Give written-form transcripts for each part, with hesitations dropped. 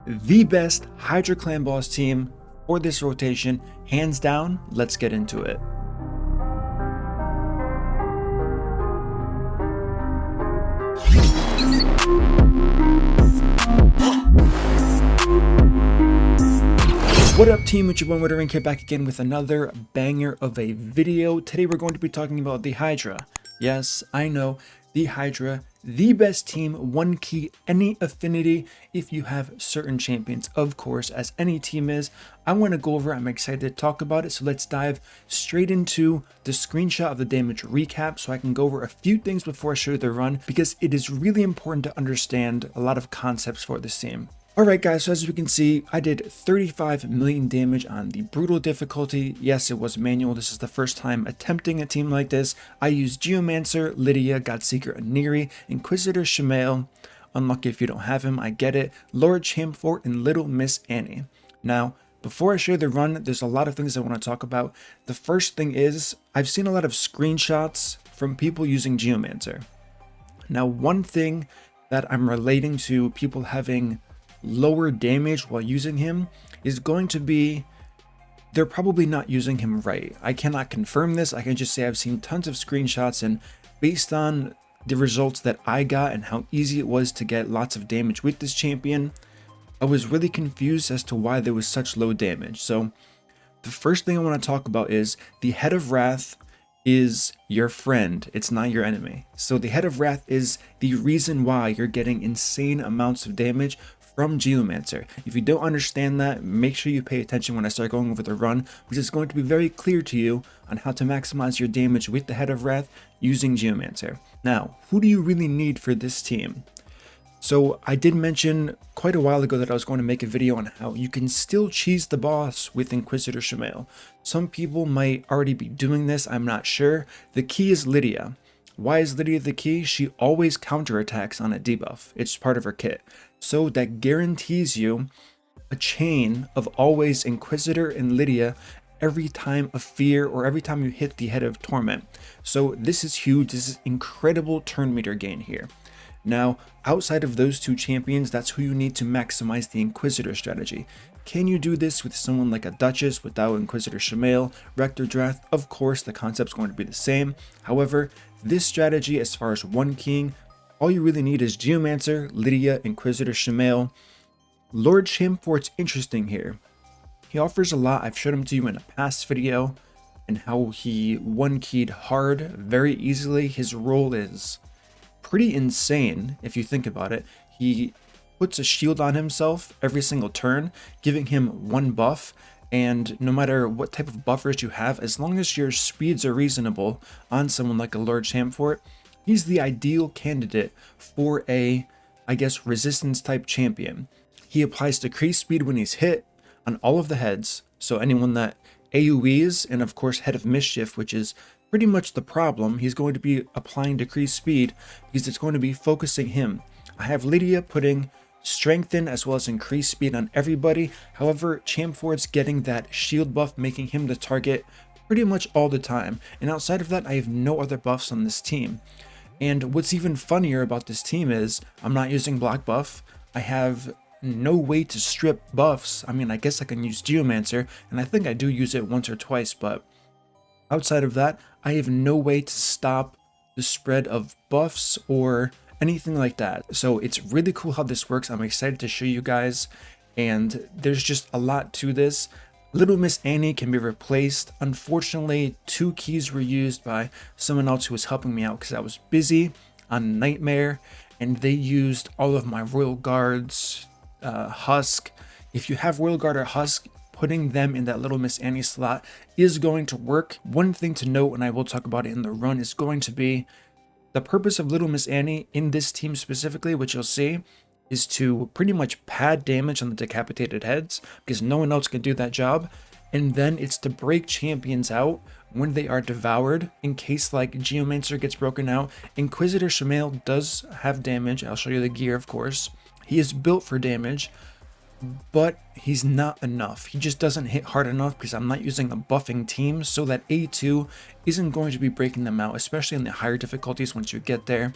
the best Hydra clan boss team for this rotation, hands down. Let's get into it. What up team, it's your boy MurderInc here, back again with another banger of a video. Today we're going to be talking about the Hydra. Yes, I know, the Hydra, the best team, one key, any affinity if you have certain champions, of course, as any team is. I want to go over, I'm excited to talk about it, so let's dive straight into the screenshot of the damage recap so I can go over a few things before I show you the run, because it is really important to understand a lot of concepts for this team. Alright guys, so as we can see, I did 35 million damage on the brutal difficulty. Yes, it was manual. This is the first time attempting a team like this. I used Geomancer, Lydia, Godseeker, Aniri, Inquisitor, Shamael. Unlucky if you don't have him, I get it. Lord Chamfort, and Little Miss Annie. Now, before I show you the run, there's a lot of things I want to talk about. The first thing is, I've seen a lot of screenshots from people using Geomancer. Now, one thing that I'm relating to people having lower damage while using him is going to be they're probably not using him right. I cannot confirm this. I can just say I've seen tons of screenshots, and based on the results that I got and how easy it was to get lots of damage with this champion, I was really confused as to why there was such low damage. So the first thing I want to talk about is the Head of Wrath is your friend, it's not your enemy. So the Head of Wrath is the reason why you're getting insane amounts of damage from Geomancer. If you don't understand that, make sure you pay attention when I start going over the run, which is going to be very clear to you on how to maximize your damage with the Head of Wrath using Geomancer. Now, who do you really need for this team? So I did mention quite a while ago that I was going to make a video on how you can still cheese the boss with Inquisitor Shamael. Some people might already be doing this, I'm not sure. The key is Lydia. Why is Lydia the key? She always counterattacks on a debuff. It's part of her kit. So that guarantees you a chain of always Inquisitor and Lydia every time of fear or every time you hit the Head of Torment. So this is huge. This is incredible turn meter gain here. Now, outside of those two champions, that's who you need to maximize the Inquisitor strategy. Can you do this with someone like a Duchess without Inquisitor Shamael, Rector Drath? Of course, the concept's going to be the same. However, this strategy, as far as one keying, all you really need is Geomancer, Lydia, Inquisitor Shamael. Lord Chamfort's interesting here. He offers a lot. I've showed him to you in a past video, and how he one-keyed hard very easily. His role is pretty insane if you think about it. He puts a shield on himself every single turn, giving him one buff, and no matter what type of buffers you have, as long as your speeds are reasonable on someone like a Lord Chamfort, he's the ideal candidate for a, I guess, resistance type champion. He applies decreased speed when he's hit on all of the heads, so anyone that AoEs, and of course Head of Mischief, which is pretty much the problem, he's going to be applying decreased speed because it's going to be focusing him. I have Lydia putting strengthen as well as increased speed on everybody. However, Chamfort's getting that shield buff, making him the target pretty much all the time. And outside of that, I have no other buffs on this team. And what's even funnier about this team is I'm not using block buff. I have no way to strip buffs. I mean, I guess I can use Geomancer, and I think I do use it once or twice, but outside of that, I have no way to stop the spread of buffs or anything like that. So it's really cool how this works. I'm excited to show you guys, and there's just a lot to this. Little Miss Annie can be replaced. Unfortunately, two keys were used by someone else who was helping me out because I was busy on Nightmare, and they used all of my Royal Guards, Husk. If you have Royal Guard or Husk, putting them in that Little Miss Annie slot is going to work. One thing to note, and I will talk about it in the run, is going to be the purpose of Little Miss Annie in this team specifically, which you'll see, is to pretty much pad damage on the decapitated heads because no one else can do that job. And then it's to break champions out when they are devoured, in case like Geomancer gets broken out. Inquisitor Shamael does have damage. I'll show you the gear, of course. He is built for damage, but he's not enough. He just doesn't hit hard enough because I'm not using a buffing team, so that A2 isn't going to be breaking them out, especially in the higher difficulties once you get there.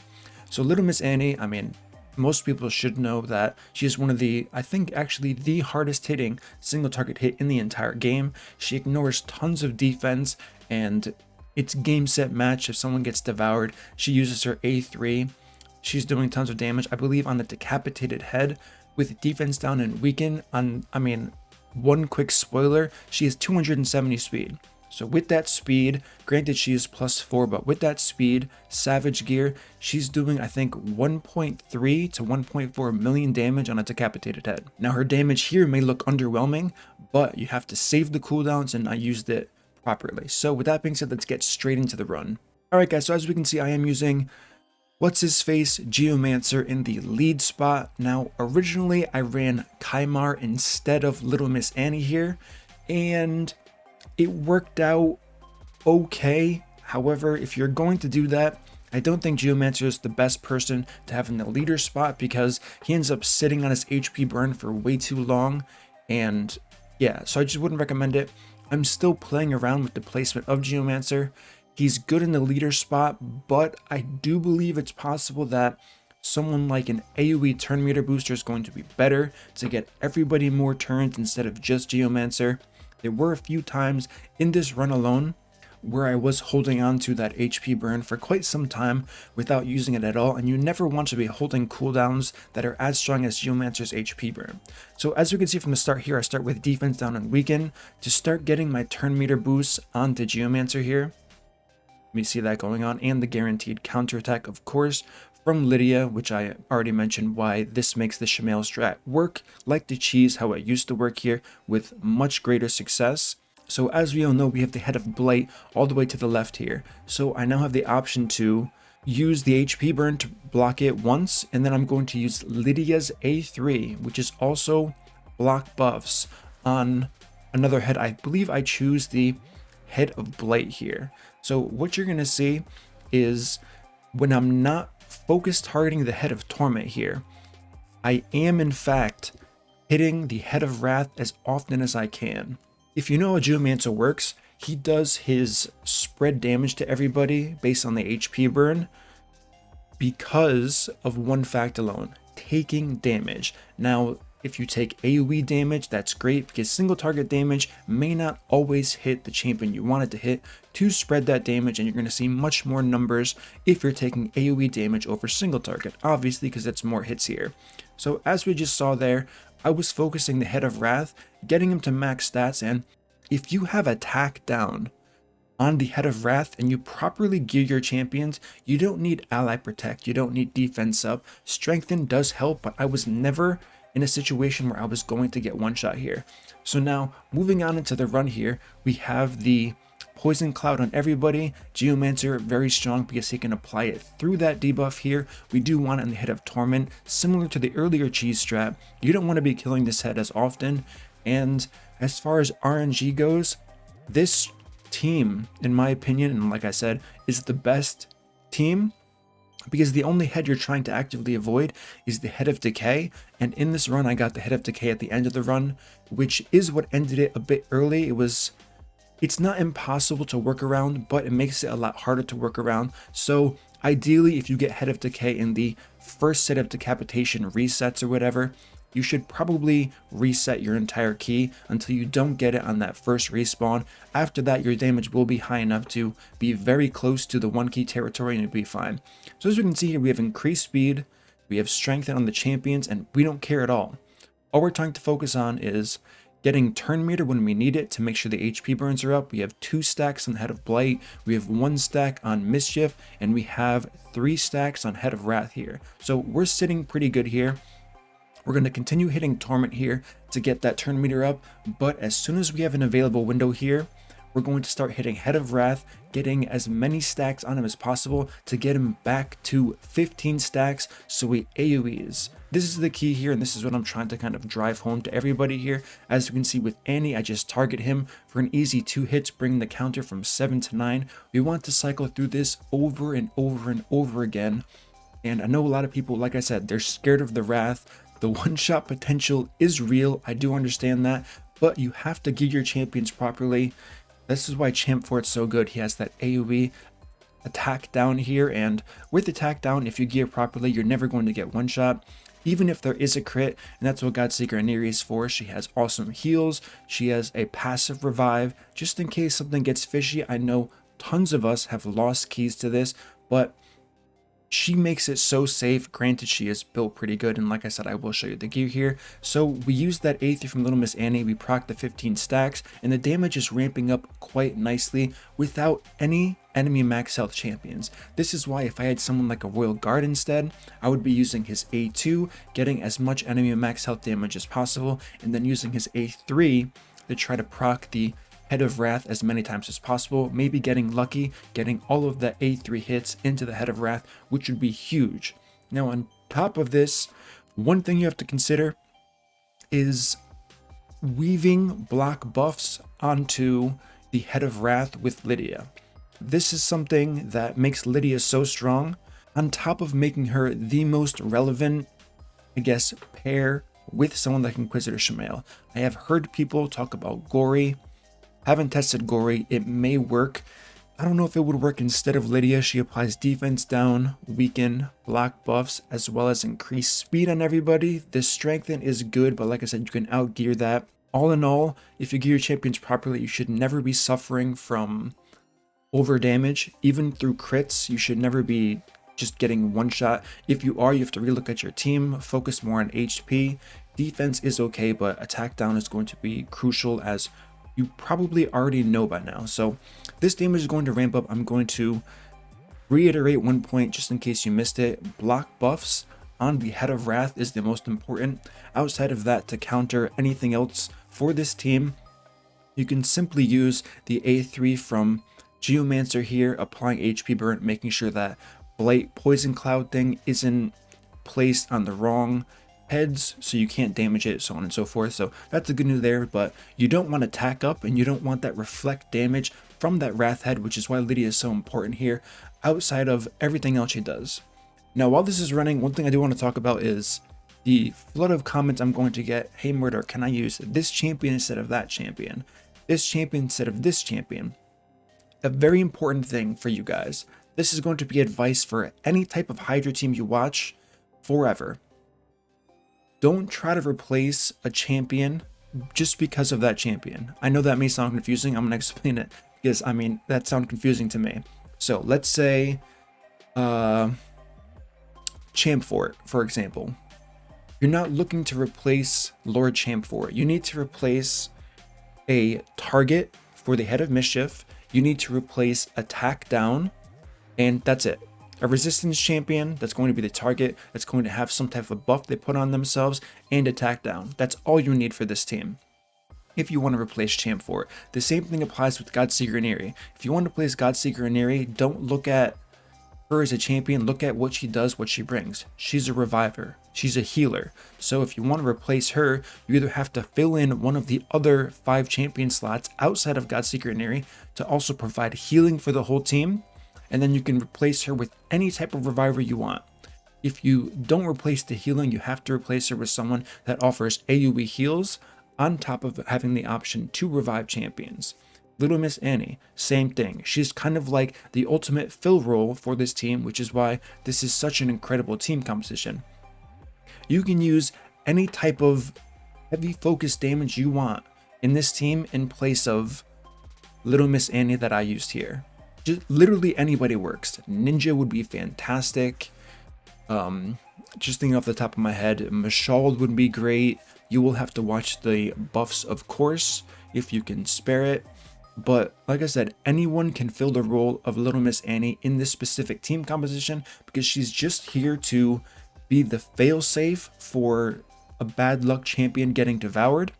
So Little Miss Annie, I mean, most people should know that she is one of the, I think actually the hardest hitting single target hit in the entire game. She ignores tons of defense, and it's game set match. If someone gets devoured, she uses her A3. She's doing tons of damage, I believe, on the decapitated head with defense down and weaken. One quick spoiler, she has 270 speed. So with that speed, granted she is +4, but with that speed, Savage Gear, she's doing I think 1.3 to 1.4 million damage on a decapitated head. Now her damage here may look underwhelming, but you have to save the cooldowns, and I used it properly. So with that being said, let's get straight into the run. Alright guys, so as we can see, I am using what's-his-face Geomancer in the lead spot. Now originally I ran Kymar instead of Little Miss Annie here, and it worked out okay. However, if you're going to do that, I don't think Geomancer is the best person to have in the leader spot, because he ends up sitting on his HP burn for way too long, and yeah, so I just wouldn't recommend it. I'm still playing around with the placement of Geomancer. He's good in the leader spot, but I do believe it's possible that someone like an AoE turn meter booster is going to be better to get everybody more turns instead of just Geomancer. There were a few times in this run alone where I was holding on to that HP burn for quite some time without using it at all, and you never want to be holding cooldowns that are as strong as Geomancer's HP burn. So as you can see from the start here, I start with defense down and weaken to start getting my turn meter boosts onto Geomancer here. Let me see that going on, and the guaranteed counterattack, of course, from Lydia, which I already mentioned why this makes the shamael strat work like the cheese, how it used to work here, with much greater success. So as we all know, we have the Head of Blight all the way to the left here. So I now have the option to use the HP burn to block it once, and then I'm going to use Lydia's A3, which is also block buffs on another head. I believe I choose the Head of Blight here. So what you're going to see is when I'm not focused targeting the Head of Torment here, I am in fact hitting the Head of Wrath as often as I can. If you know how Geomancer works, he does his spread damage to everybody based on the HP burn because of one fact alone: taking damage. Now, if you take AoE damage, that's great, because single target damage may not always hit the champion you want it to hit to spread that damage, and you're going to see much more numbers if you're taking AoE damage over single target, obviously because it's more hits here. So as we just saw there, I was focusing the Head of Wrath, getting him to max stats, and if you have attack down on the Head of Wrath and you properly gear your champions, you don't need ally protect, you don't need defense up. Strengthen does help, but I was never in a situation where I was going to get one shot here. So now moving on into the run here, we have the Poison Cloud on everybody. Geomancer very strong because he can apply it through that debuff here. We do want it on the Head of Torment, similar to the earlier cheese strat. You don't want to be killing this head as often. And as far as RNG goes, this team, in my opinion, and like I said, is the best team, because the only head you're trying to actively avoid is the Head of Decay, and in this run I got the Head of Decay at the end of the run, which is what ended it a bit early. It's not impossible to work around, but it makes it a lot harder to work around. So ideally, if you get Head of Decay in the first set of decapitation resets or whatever, you should probably reset your entire key until you don't get it on that first respawn. After that, your damage will be high enough to be very close to the 1 key territory and you'll be fine. So as we can see here, we have increased speed, we have strengthen on the champions, and we don't care at all. All we're trying to focus on is getting turn meter when we need it to make sure the HP burns are up. We have 2 stacks on Head of Blight, we have 1 stack on Mischief, and we have 3 stacks on Head of Wrath here. So we're sitting pretty good here. We're going to continue hitting Torment here to get that turn meter up, but as soon as we have an available window here, we're going to start hitting Head of Wrath, getting as many stacks on him as possible to get him back to 15 stacks so he AoEs. This is the key here, and this is what I'm trying to kind of drive home to everybody here. As you can see with Annie, I just target him for an easy 2 hits, bringing the counter from 7 to 9. We want to cycle through this over and over and over again, and I know a lot of people, like I said, they're scared of the Wrath. The one-shot potential is real, I do understand that, but you have to gear your champions properly. This is why Champ Fort's so good. He has that AoE attack down here, and with attack down, if you gear properly, you're never going to get one shot. Even if there is a crit, and that's what Godseeker Aniri is for. She has awesome heals, she has a passive revive, just in case something gets fishy. I know tons of us have lost keys to this, but she makes it so safe. Granted, she is built pretty good, and like I said, I will show you the gear here. So we use that A3 from Little Miss Annie, we proc the 15 stacks, and the damage is ramping up quite nicely without any enemy max health champions. This is why if I had someone like a Royal Guard instead, I would be using his A2, getting as much enemy max health damage as possible, and then using his A3 to try to proc the Head of Wrath as many times as possible, maybe getting lucky, getting all of the A3 hits into the Head of Wrath, which would be huge. Now on top of this, one thing you have to consider is weaving block buffs onto the Head of Wrath with Lydia. This is something that makes Lydia so strong, on top of making her the most relevant, I guess, pair with someone like Inquisitor Shamael. I have heard people talk about Gory. Haven't tested Gory, it may work. I don't know if it would work instead of Lydia. She applies defense down, weaken, block buffs, as well as increase speed on everybody. This strengthen is good, but like I said, you can outgear that. All in all, if you gear your champions properly, you should never be suffering from over damage. Even through crits, you should never be just getting one shot. If you are, you have to relook at your team, focus more on HP. Defense is okay, but attack down is going to be crucial, as you probably already know by now. So this damage is going to ramp up. I'm going to reiterate one point just in case you missed it. Block buffs on the Head of Wrath is the most important. Outside of that, to counter anything else for this team, you can simply use the A3 from Geomancer here, applying HP burn, making sure that Blight Poison Cloud thing isn't placed on the wrong heads so you can't damage it, so on and so forth. So that's the good news there, but you don't want to tack up and you don't want that reflect damage from that Wrath head, which is why Lydia is so important here outside of everything else she does. Now while this is running, one thing I do want to talk about is the flood of comments I'm going to get. Hey Murder, can I use this champion instead of that champion? This champion instead of this champion? A very important thing for you guys. This is going to be advice for any type of Hydra team you watch forever. Don't try to replace a champion just because of that champion. I know that may sound confusing. I'm going to explain it because, I mean, that sounded confusing to me. So let's say Champfort, for example. You're not looking to replace Lord Champfort. You need to replace a target for the Head of Mischief. You need to replace attack down, and that's it. A resistance champion that's going to be the target, that's going to have some type of buff they put on themselves, and attack down. That's all you need for this team if you want to replace Champfort. The same thing applies with Godseeker Aniri. If you want to replace Godseeker Aniri, don't look at her as a champion, look at what she does, what she brings. She's a reviver, she's a healer. So if you want to replace her, you either have to fill in one of the other 5 champion slots outside of Godseeker Aniri to also provide healing for the whole team, and then you can replace her with any type of reviver you want. If you don't replace the healing, you have to replace her with someone that offers AoE heals on top of having the option to revive champions. Little Miss Annie, same thing. She's kind of like the ultimate fill role for this team, which is why this is such an incredible team composition. You can use any type of heavy focus damage you want in this team in place of Little Miss Annie that I used here. Just literally anybody works. Ninja would be fantastic. Just thinking off the top of my head, Mashald would be great. You will have to watch the buffs, of course, if you can spare it. But like I said, anyone can fill the role of Little Miss Annie in this specific team composition because she's just here to be the failsafe for a bad luck champion getting devoured,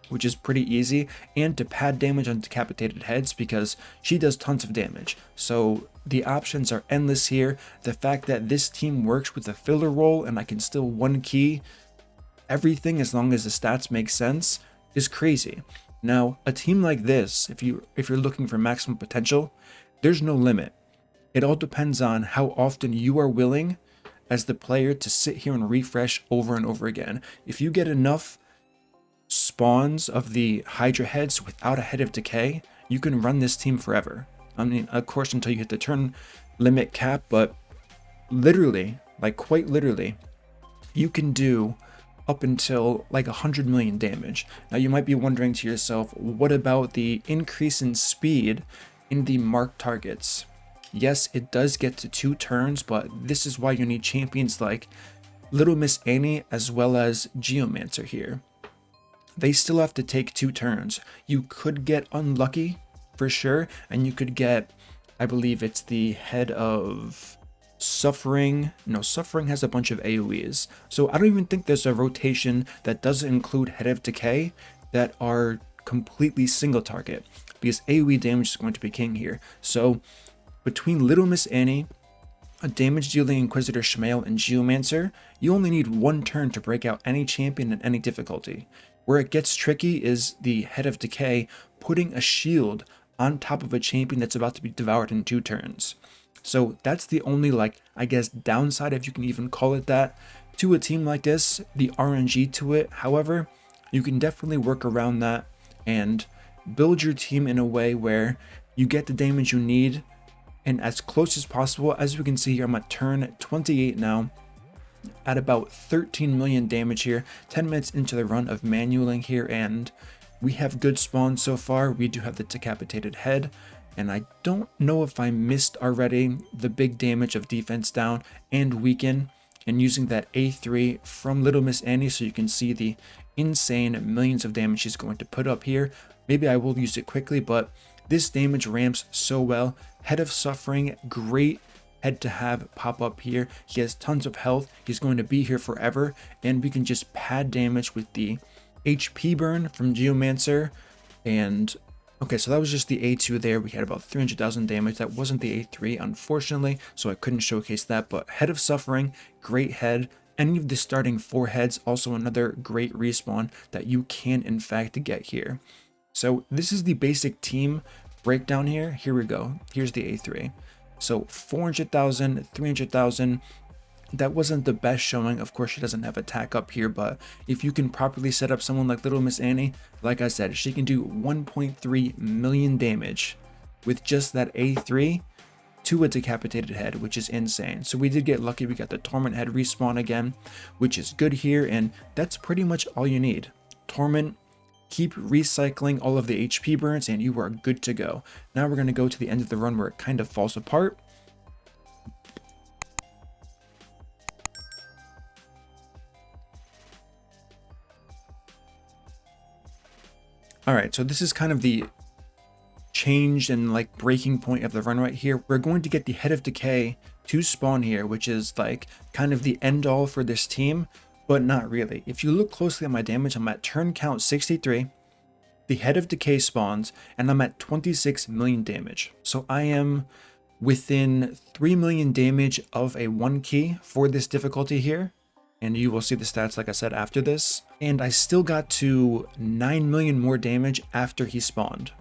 which is pretty easy, and to pad damage on decapitated heads because she does tons of damage. So the options are endless here. The fact that this team works with a filler role and I can still one key everything as long as the stats make sense is crazy. Now, a team like this, if you're looking for maximum potential, there's no limit. It all depends on how often you are willing as the player to sit here and refresh over and over again. If you get enough spawns of the Hydra heads without a Head of Decay, you can run this team forever. I mean, of course, until you hit the turn limit cap, but literally, like quite literally, you can do up until like 100 million damage. Now you might be wondering to yourself, what about the increase in speed in the marked targets? Yes, it does get to 2 turns, but this is why you need champions like Little Miss Annie as well as Geomancer here. They still have to take 2 turns. You could get unlucky for sure, and you could get, I believe it's the head of Suffering. No, Suffering has a bunch of AoEs. So I don't even think there's a rotation that doesn't include Head of Decay that are completely single target, because AoE damage is going to be king here. So between Little Miss Annie, a damage dealing Inquisitor Shamael, and Geomancer, you only need 1 turn to break out any champion in any difficulty. Where it gets tricky is the Head of Decay putting a shield on top of a champion that's about to be devoured in 2 turns. So that's the only, like, I guess, downside, if you can even call it that, to a team like this, the RNG to it. However, you can definitely work around that and build your team in a way where you get the damage you need and as close as possible. As we can see here, I'm at turn 28 now, at about 13 million damage here, 10 minutes into the run of manualing here, and we have good spawns so far. We do have the decapitated head, and I don't know if I missed already the big damage of defense down and weaken, and using that A3 from Little Miss Annie so you can see the insane millions of damage she's going to put up here. Maybe I will use it quickly, but this damage ramps so well. Head of Suffering, great head to have pop up here. He has tons of health. He's going to be here forever, and we can just pad damage with the HP burn from Geomancer. And okay, so that was just the A2 there. We had about 300,000 damage. That wasn't the A3, unfortunately, so I couldn't showcase that. But Head of Suffering, great head. Any of the starting 4 heads, also another great respawn that you can in fact get here. So this is the basic team breakdown here. Here we go. Here's the A3. So 400,000, 300,000. That wasn't the best showing. Of course, she doesn't have attack up here, but if you can properly set up someone like Little Miss Annie, like I said, she can do 1.3 million damage with just that A3 to a decapitated head, which is insane. So we did get lucky. We got the Torment head respawn again, which is good here, and that's pretty much all you need. Torment, keep recycling all of the HP burns, and you are good to go. Now we're going to go to the end of the run where it kind of falls apart. All right, so this is kind of the change and like breaking point of the run right here. We're going to get the Head of Decay to spawn here, which is like kind of the end all for this team, but not really. If you look closely at my damage, I'm at turn count 63. The Head of Decay spawns, and I'm at 26 million damage. So I am within 3 million damage of a 1 key for this difficulty here. And you will see the stats, like I said, after this. And I still got to 9 million more damage after he spawned.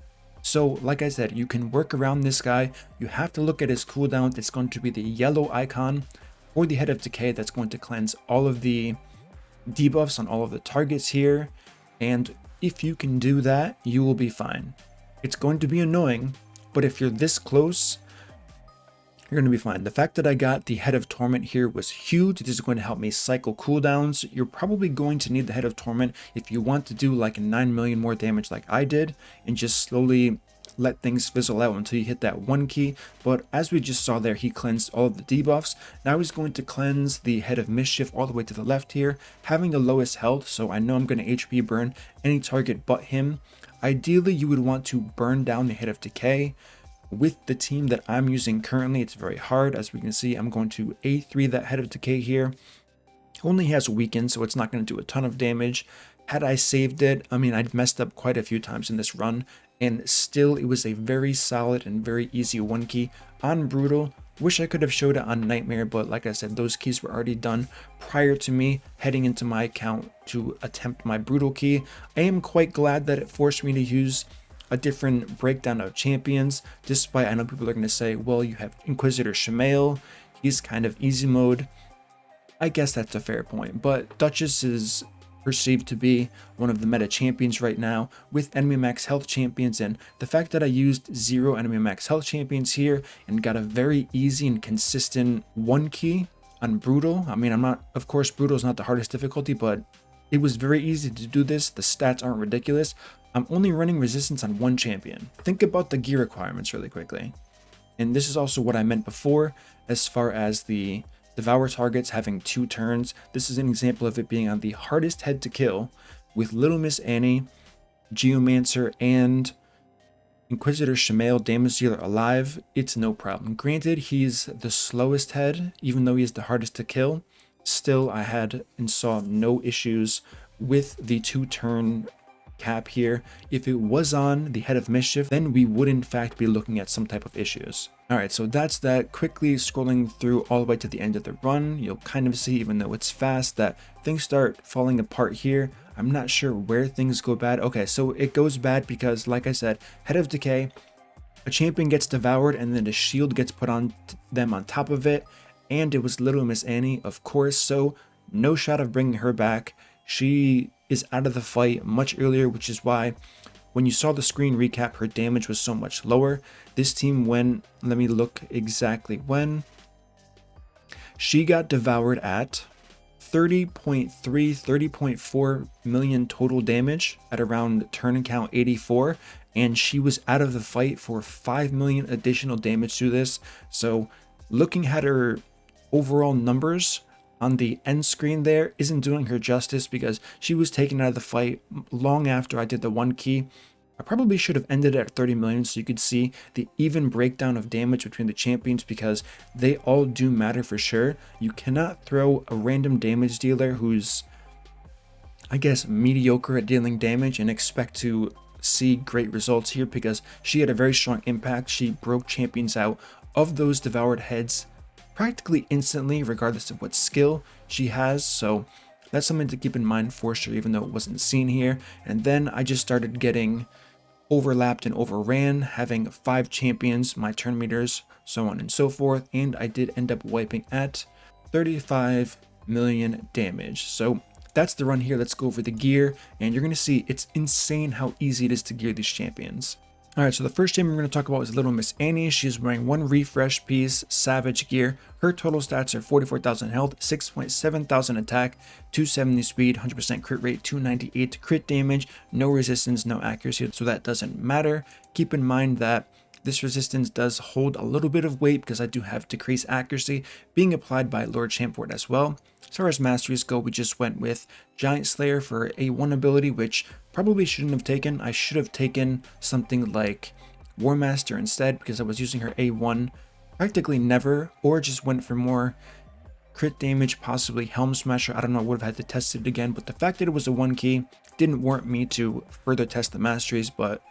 So, like I said, you can work around this guy. You have to look at his cooldown. It's going to be the yellow icon or the Head of Decay that's going to cleanse all of the debuffs on all of the targets here. And if you can do that, you will be fine. It's going to be annoying, but if you're this close, you're going to be fine. The fact that I got the Head of Torment here was huge. This is going to help me cycle cooldowns. You're probably going to need the Head of Torment if you want to do like 9 million more damage like I did, and just slowly let things fizzle out until you hit that 1 key. But as we just saw there, he cleansed all of the debuffs. Now he's going to cleanse the Head of Mischief all the way to the left here, having the lowest health, so I know I'm going to HP burn any target but him. Ideally, you would want to burn down the Head of Decay. With the team that I'm using currently, it's very hard. As we can see, I'm going to A3 that Head of Decay here. Only has weaken, so it's not going to do a ton of damage. Had I saved it, I mean, I'd messed up quite a few times in this run, and still it was a very solid and very easy 1 key on Brutal. Wish I could have showed it on Nightmare, but like I said, those keys were already done prior to me heading into my account to attempt my Brutal key. I am quite glad that it forced me to use a different breakdown of champions, despite I know people are going to say, well, you have Inquisitor Shamael, he's kind of easy mode. I guess that's a fair point, but Duchess is perceived to be one of the meta champions right now with enemy max health champions, and the fact that I used 0 enemy max health champions here and got a very easy and consistent 1 key on brutal. I mean, of course brutal is not the hardest difficulty, but it was very easy to do this. The stats aren't ridiculous. I'm only running resistance on 1 champion. Think about the gear requirements really quickly. And this is also what I meant before as far as the devour targets having 2 turns. This is an example of it being on the hardest head to kill with Little Miss Annie, Geomancer, and Inquisitor Shamael damage dealer alive. It's no problem. Granted, he's the slowest head, even though he's the hardest to kill. Still, I had and saw no issues with the 2-turn cap here. If it was on the head of mischief, then we would in fact be looking at some type of issues. Alright, so that's that. Quickly scrolling through all the way to the end of the run, you'll kind of see, even though it's fast, that things start falling apart here. I'm not sure where things go bad. Okay, so it goes bad because, like I said, head of decay, a champion gets devoured and then a shield gets put on them on top of it, and it was Little Miss Annie, of course, so no shot of bringing her back. She is out of the fight much earlier, which is why when you saw the screen recap, her damage was so much lower. This team went, let me look exactly when. She got devoured at 30.3, 30.4 million total damage at around turn count 84, and she was out of the fight for 5 million additional damage to this. So looking at her overall numbers on the end screen there isn't doing her justice, because she was taken out of the fight long after I did the 1 key. I probably should have ended at 30 million so you could see the even breakdown of damage between the champions, because they all do matter for sure. You cannot throw a random damage dealer who's, I guess, mediocre at dealing damage and expect to see great results here, because she had a very strong impact. She broke champions out of those devoured heads practically instantly, regardless of what skill she has. So that's something to keep in mind for sure, even though it wasn't seen here. And then I just started getting overlapped and overran, having 5 champions, my turn meters, so on and so forth, and I did end up wiping at 35 million damage. So that's the run here. Let's go over the gear, and you're going to see it's insane how easy it is to gear these champions. Alright, so the first champion we're going to talk about is Little Miss Annie. She's wearing 1 refresh piece Savage gear. Her total stats are 44,000 health, 6,700 attack, 270 speed, 100% crit rate, 298 crit damage, no resistance, no accuracy, so that doesn't matter. Keep in mind that this resistance does hold a little bit of weight because I do have decreased accuracy being applied by Lord Champfort as well. As far as masteries go, we just went with Giant Slayer for a 1 ability, which probably shouldn't have taken. I should have taken something like War Master instead, because I was using her A1 practically never, or just went for more crit damage, possibly Helm Smasher. I don't know, would have had to test it again, but the fact that it was a 1 key didn't warrant me to further test the masteries, but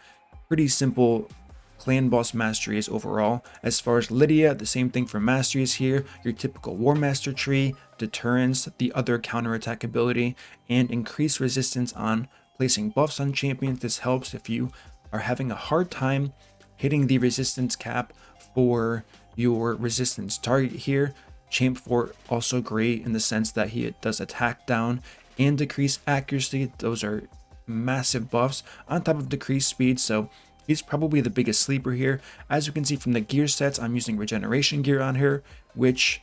pretty simple clan boss masteries overall. As far as Lydia, the same thing for masteries here. Your typical War Master tree, deterrence, the other counterattack ability, and increased resistance on placing buffs on champions. This helps if you are having a hard time hitting the resistance cap for your resistance target here. Champfort also great in the sense that he does attack down and decrease accuracy. Those are massive buffs on top of decreased speed, so he's probably the biggest sleeper here. As you can see from the gear sets, I'm using regeneration gear on her, which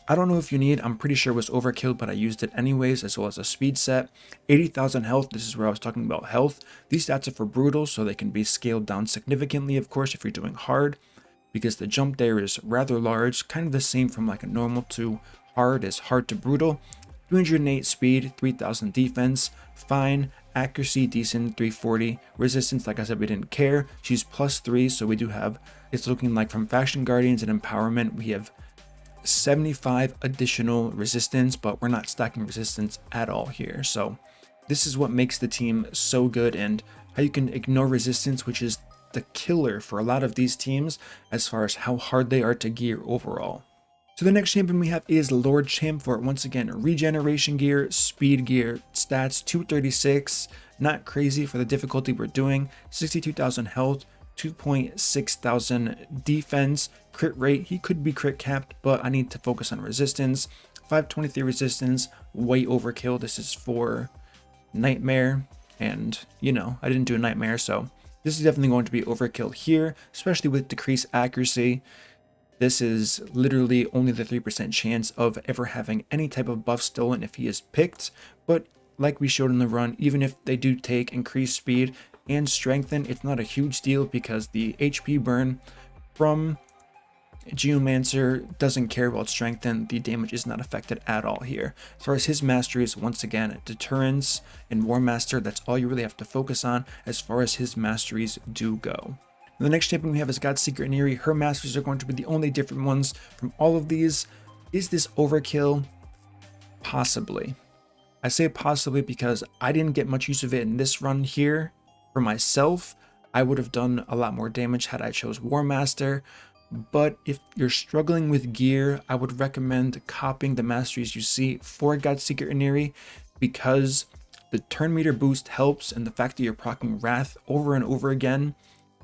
I don't know if you need. I'm pretty sure it was overkill, but I used it anyways, as well as a speed set. 80,000 health. This is where I was talking about health. These stats are for brutal, so they can be scaled down significantly, of course, if you're doing hard, because the jump there is rather large, kind of the same from like a normal to hard as hard to brutal. 308 speed, 3000 defense, fine. Accuracy decent, 340. Resistance, like I said, we didn't care. She's +3, so we do have, it's looking like from Faction Guardians and Empowerment, we have 75 additional resistance, but we're not stacking resistance at all here. So this is what makes the team so good, and how you can ignore resistance, which is the killer for a lot of these teams as far as how hard they are to gear overall. So the next champion we have is Lord Champfort. Once again, regeneration gear, speed gear, stats 236, not crazy for the difficulty we're doing, 62,000 health, 2,600 defense, crit rate. He could be crit capped, but I need to focus on resistance. 523 resistance, way overkill. This is for Nightmare, and you know, I didn't do a Nightmare, so this is definitely going to be overkill here, especially with decreased accuracy. This is literally only the 3% chance of ever having any type of buff stolen if he is picked, but like we showed in the run, even if they do take increased speed and strengthen, it's not a huge deal because the HP burn from Geomancer doesn't care about strengthen. The damage is not affected at all here. As far as his masteries, once again, deterrence and War Master, that's all you really have to focus on as far as his masteries do go. The next champion we have is Godseeker Iniri. Her masteries are going to be the only different ones from all of these. Is this overkill? Possibly. I say possibly because I didn't get much use of it in this run here. For myself, I would have done a lot more damage had I chose War Master. But if you're struggling with gear, I would recommend copying the masteries you see for Godseeker Iniri, because the turn meter boost helps, and the fact that you're proccing Wrath over and over again,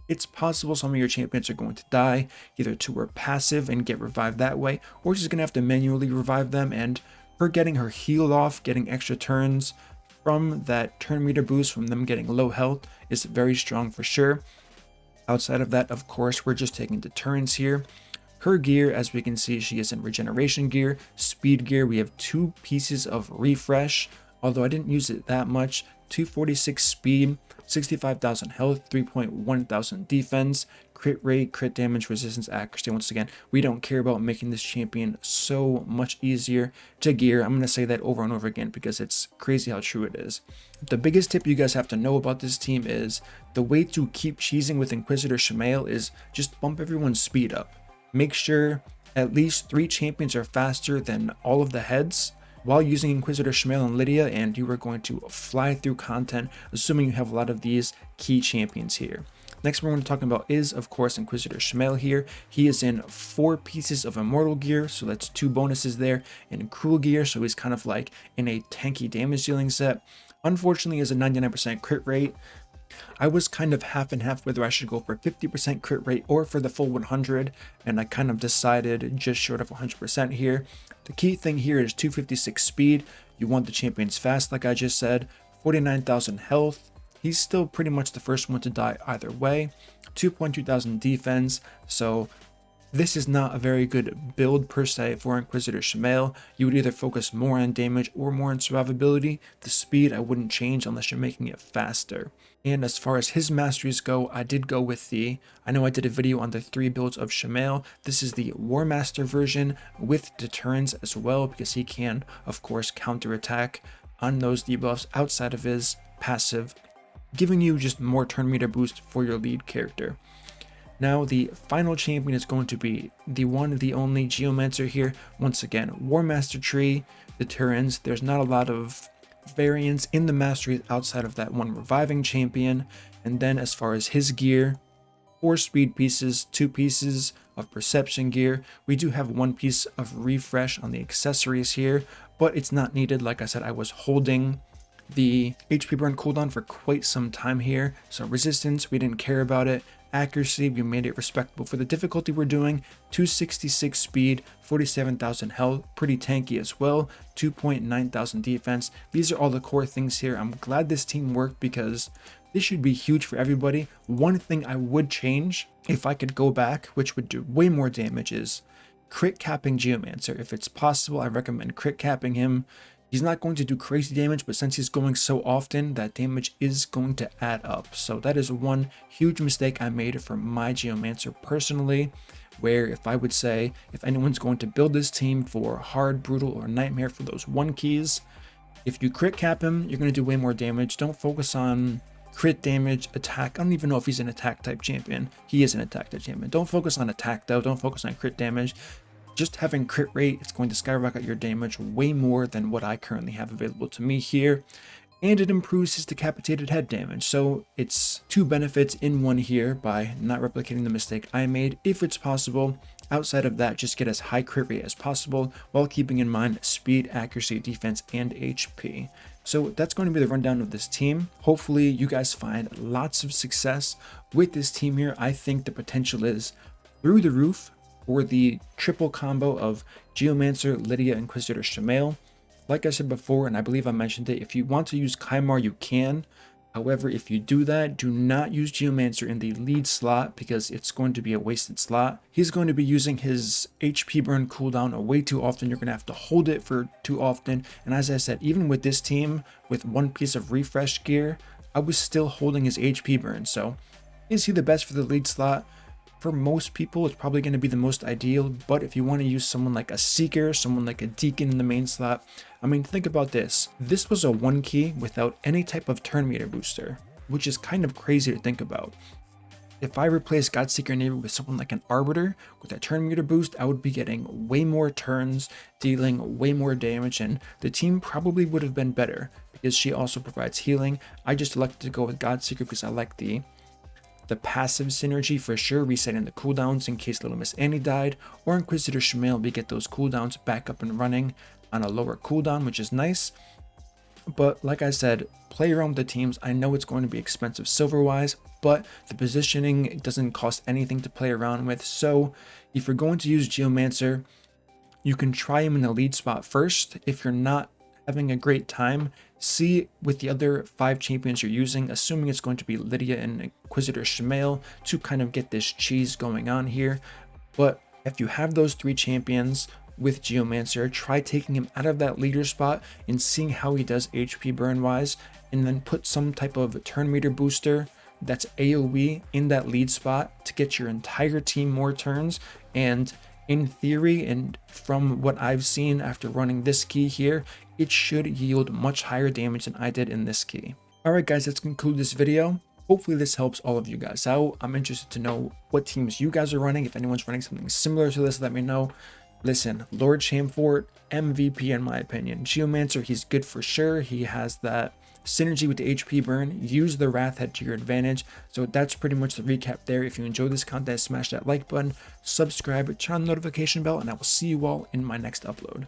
it's possible some of your champions are going to die, either to her passive and get revived that way, or she's going to have to manually revive them, and her getting her heal off, getting extra turns from that turn meter boost from them getting low health is very strong for sure. Outside of that, of course, we're just taking deterrence here. Her gear, as we can see, she is in regeneration gear, speed gear. We have 2 pieces of refresh, although I didn't use it that much. 246 speed, 65,000 health, 3,100 defense, crit rate, crit damage, resistance, accuracy. Once again, we don't care about making this champion so much easier to gear. I'm going to say that over and over again because it's crazy how true it is. The biggest tip you guys have to know about this team is the way to keep cheesing with Inquisitor Shamael is just bump everyone's speed up. Make sure at least 3 champions are faster than all of the heads while using Inquisitor Shamael and Lydia, and you are going to fly through content, assuming you have a lot of these key champions here. Next one we're going to talk about is, of course, Inquisitor Shamael here. He is in 4 pieces of Immortal gear, so that's 2 bonuses there, and Cruel gear, so he's kind of like in a tanky damage dealing set. Unfortunately, he has a 99% crit rate. I was kind of half and half whether I should go for 50% crit rate or for the full 100, and I kind of decided just short of 100% here. The key thing here is 256 speed. You want the champions fast, like I just said. 49,000 health. He's still pretty much the first one to die either way. 2,200 defense. So this is not a very good build per se for Inquisitor Shamael. You would either focus more on damage or more on survivability. The speed I wouldn't change unless you're making it faster. And as far as his masteries go, I did go with I know I did a video on the 3 builds of Shamael. This is the War Master version with deterrence as well, because he can, of course, counterattack on those debuffs outside of his passive, giving you just more turn meter boost for your lead character. Now, the final champion is going to be the one, the only Geomancer here. Once again, War Master tree, deterrence. There's not a lot of variance in the masteries outside of that one reviving champion. And then as far as his gear, 4 speed pieces, 2 pieces of perception gear. We do have 1 piece of refresh on the accessories here, but it's not needed. Like I said, I was holding the HP burn cooldown for quite some time here, so resistance, we didn't care about it. Accuracy, we made it respectable for the difficulty we're doing. 266 speed, 47,000 health, pretty tanky as well. 2,900 defense. These are all the core things here. I'm glad this team worked because this should be huge for everybody. One thing I would change if I could go back, which would do way more damage, is crit capping Geomancer. If it's possible, I recommend crit capping him. He's not going to do crazy damage, but since he's going so often, that damage is going to add up. So that is one huge mistake I made for my Geomancer personally, where if I would say, if anyone's going to build this team for hard, brutal, or nightmare for those 1 keys, if you crit cap him, you're going to do way more damage. Don't focus on crit damage, attack. I don't even know if he's an attack type champion. He is an attack type champion. Don't focus on attack though. Don't focus on crit damage. Just having crit rate, it's going to skyrocket your damage way more than what I currently have available to me here. And it improves his decapitated head damage. So it's 2 benefits in one here by not replicating the mistake I made. If it's possible, outside of that, just get as high crit rate as possible while keeping in mind speed, accuracy, defense, and HP. So that's going to be the rundown of this team. Hopefully you guys find lots of success with this team here. I think the potential is through the roof. for the triple combo of Geomancer, Lydia, Inquisitor, Shamael. Like I said before, and I believe I mentioned it, if you want to use Kymar, you can. However, if you do that, do not use Geomancer in the lead slot because it's going to be a wasted slot. He's going to be using his HP burn cooldown way too often. You're going to have to hold it for too often. And as I said, even with this team, with one piece of refresh gear, I was still holding his HP burn. So is he the best for the lead slot? For most people, it's probably going to be the most ideal, but if you want to use someone like a Seeker, someone like a Deacon in the main slot, I mean, think about this. This was a 1 key without any type of turn meter booster, which is kind of crazy to think about. If I replace Godseeker Neighbor with someone like an Arbiter with a turn meter boost, I would be getting way more turns, dealing way more damage, and the team probably would have been better because she also provides healing. I just elected to go with Godseeker because I like the passive synergy for sure, resetting the cooldowns in case Little Miss Annie died, or Inquisitor Shamael, we get those cooldowns back up and running on a lower cooldown, which is nice. But like I said, play around with the teams. I know it's going to be expensive silver wise, but the positioning doesn't cost anything to play around with. So if you're going to use Geomancer, you can try him in the lead spot first. If you're not having a great time, see with the other 5 champions you're using, assuming it's going to be Lydia and Inquisitor Shamael, to kind of get this cheese going on here. But if you have those 3 champions with Geomancer, try taking him out of that leader spot and seeing how he does HP burn wise, and then put some type of turn meter booster that's AoE in that lead spot to get your entire team more turns. And in theory, and from what I've seen after running this key here, it should yield much higher damage than I did in this key. Alright guys, let's conclude this video. Hopefully this helps all of you guys out. I'm interested to know what teams you guys are running. If anyone's running something similar to this, let me know. Listen, Lord Chamfort, MVP in my opinion. Geomancer, he's good for sure. He has that synergy with the HP burn. Use the Wrath Head to your advantage. So that's pretty much the recap there. If you enjoyed this content, smash that like button, subscribe, turn on the notification bell, and I will see you all in my next upload.